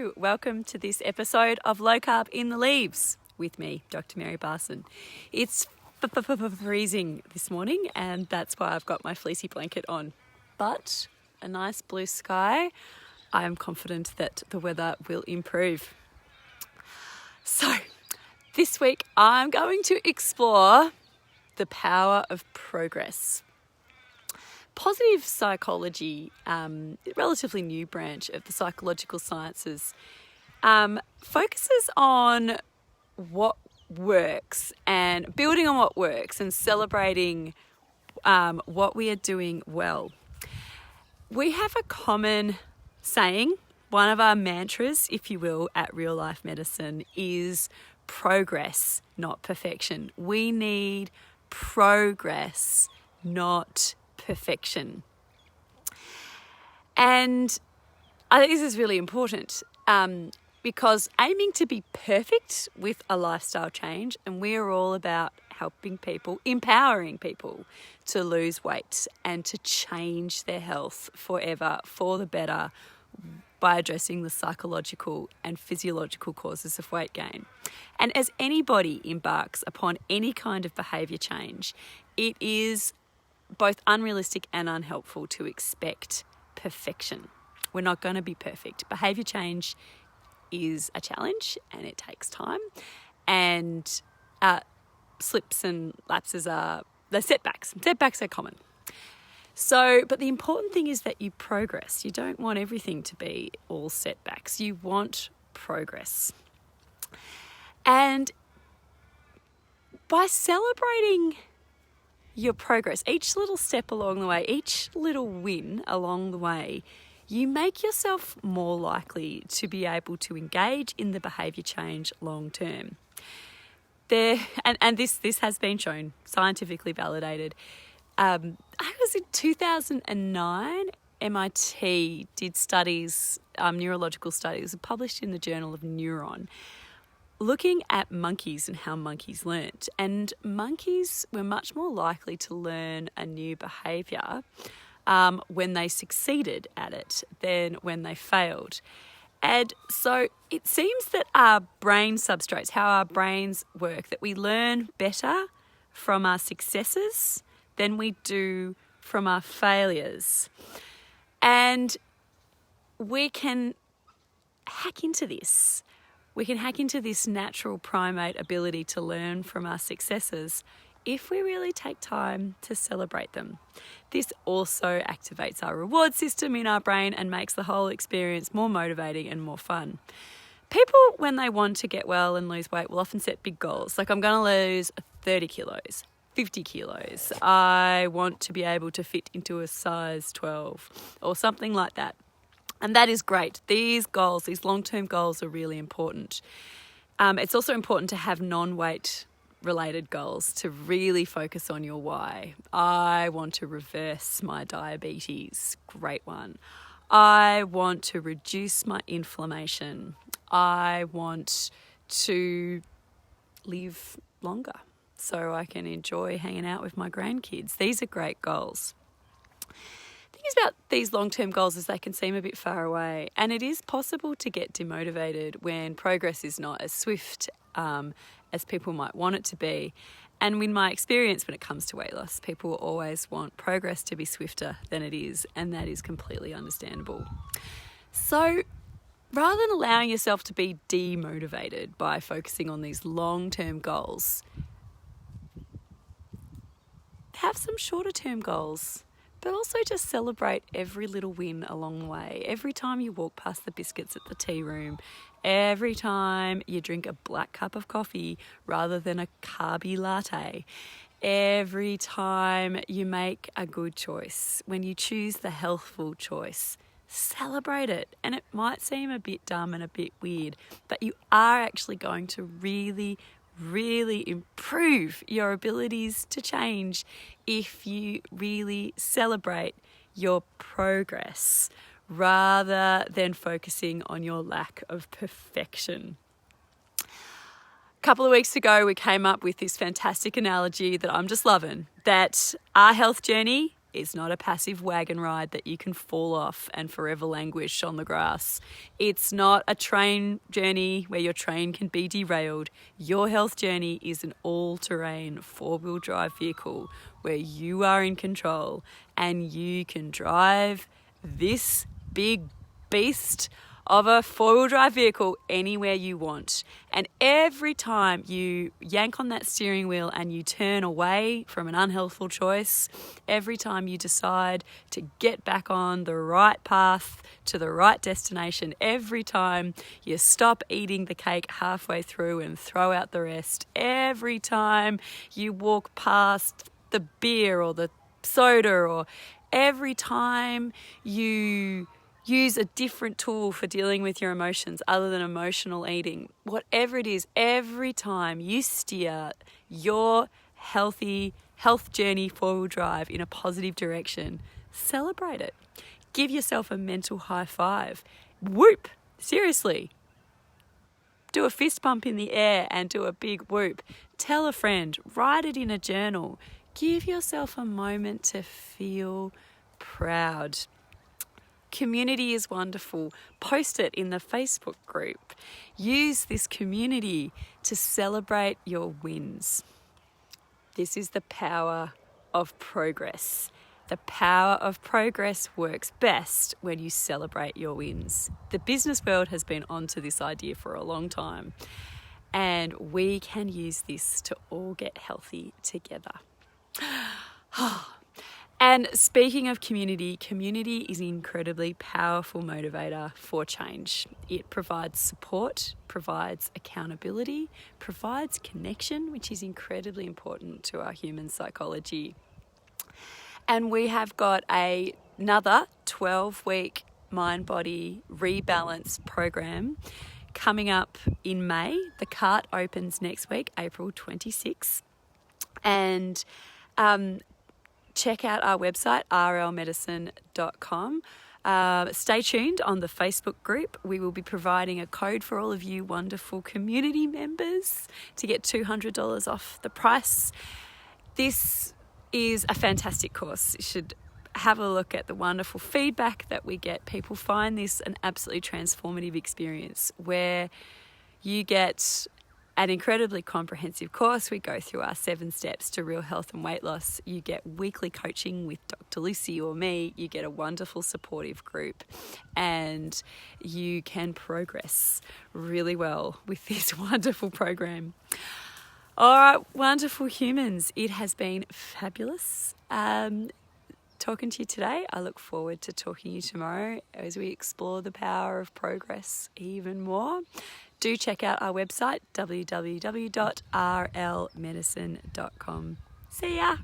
Hello, welcome to this episode of Low Carb in the Leaves with me, Dr. Mary Barson. It's freezing this morning and that's why I've got my fleecy blanket on. But a nice blue sky, I am confident that the weather will improve. So this week I'm going to explore the power of progress. Positive psychology, relatively new branch of the psychological sciences, focuses on what works and building on what works and celebrating what we are doing well. We have a common saying, one of our mantras, if you will, at Real Life Medicine is progress, not perfection. We need progress, not perfection. And I think this is really important because aiming to be perfect with a lifestyle change, and we are all about helping people, empowering people to lose weight and to change their health forever for the better by addressing the psychological and physiological causes of weight gain. And as anybody embarks upon any kind of behaviour change, it is both unrealistic and unhelpful to expect perfection. We're not going to be perfect. Behaviour change is a challenge and it takes time, and slips and lapses are the setbacks. Setbacks are common. So, but the important thing is that you progress. You don't want everything to be all setbacks. You want progress. And by celebrating your progress, each little step along the way, each little win along the way, you make yourself more likely to be able to engage in the behaviour change long term. This has been shown, scientifically validated. I was in 2009, MIT did studies, neurological studies, published in the Journal of Neuron, looking at monkeys and how monkeys learnt. And monkeys were much more likely to learn a new behaviour when they succeeded at it than when they failed. And so it seems that our brain substrates, how our brains work, that we learn better from our successes than we do from our failures. And we can hack into this. We can hack into this natural primate ability to learn from our successes if we really take time to celebrate them. This also activates our reward system in our brain and makes the whole experience more motivating and more fun. People, when they want to get well and lose weight, will often set big goals. Like, I'm going to lose 30 kilos, 50 kilos. I want to be able to fit into a size 12 or something like that. And that is great. These goals, these long-term goals are really important. It's also important to have non-weight related goals, to really focus on your why. I want to reverse my diabetes. Great one. I want to reduce my inflammation. I want to live longer so I can enjoy hanging out with my grandkids. These are great goals. Things about these long-term goals is they can seem a bit far away, and it is possible to get demotivated when progress is not as swift as people might want it to be. And in my experience, when it comes to weight loss, people always want progress to be swifter than it is, and that is completely understandable. So rather than allowing yourself to be demotivated by focusing on these long-term goals, have some shorter-term goals. But also just celebrate every little win along the way. Every time you walk past the biscuits at the tea room, every time you drink a black cup of coffee rather than a carby latte, every time you make a good choice, when you choose the healthful choice, celebrate it. And it might seem a bit dumb and a bit weird, but you are actually going to really improve your abilities to change if you really celebrate your progress rather than focusing on your lack of perfection. A couple of weeks ago, we came up with this fantastic analogy that I'm just loving, that our health journey is not a passive wagon ride that you can fall off and forever languish on the grass. It's not a train journey where your train can be derailed. Your health journey is an all-terrain four-wheel drive vehicle where you are in control and you can drive this big beast of a four-wheel drive vehicle anywhere you want. And every time you yank on that steering wheel and you turn away from an unhealthful choice, every time you decide to get back on the right path to the right destination, every time you stop eating the cake halfway through and throw out the rest, every time you walk past the beer or the soda, or every time you use a different tool for dealing with your emotions other than emotional eating. Whatever it is, every time you steer your healthy health journey four-wheel drive in a positive direction, celebrate it. Give yourself a mental high five. Whoop! Seriously. Do a fist bump in the air and do a big whoop. Tell a friend. Write it in a journal. Give yourself a moment to feel proud. Community is wonderful. Post it in the Facebook group. Use this community to celebrate your wins. This is the power of progress. The power of progress works best when you celebrate your wins. The business world has been onto this idea for a long time, and we can use this to all get healthy together. And speaking of community, community is an incredibly powerful motivator for change. It provides support, provides accountability, provides connection, which is incredibly important to our human psychology. And we have got another 12-week mind-body rebalance program coming up in May. The cart opens next week, April 26th. And check out our website, rlmedicine.com. Stay tuned on the Facebook group. We will be providing a code for all of you wonderful community members to get $200 off the price. This is a fantastic course. You should have a look at the wonderful feedback that we get. People find this an absolutely transformative experience where you get an incredibly comprehensive course. We go through our 7 steps to real health and weight loss. You get weekly coaching with Dr. Lucy or me. You get a wonderful supportive group, and you can progress really well with this wonderful program. All right, wonderful humans. It has been fabulous talking to you today. I look forward to talking to you tomorrow as we explore the power of progress even more. Do check out our website, www.rlmedicine.com. See ya!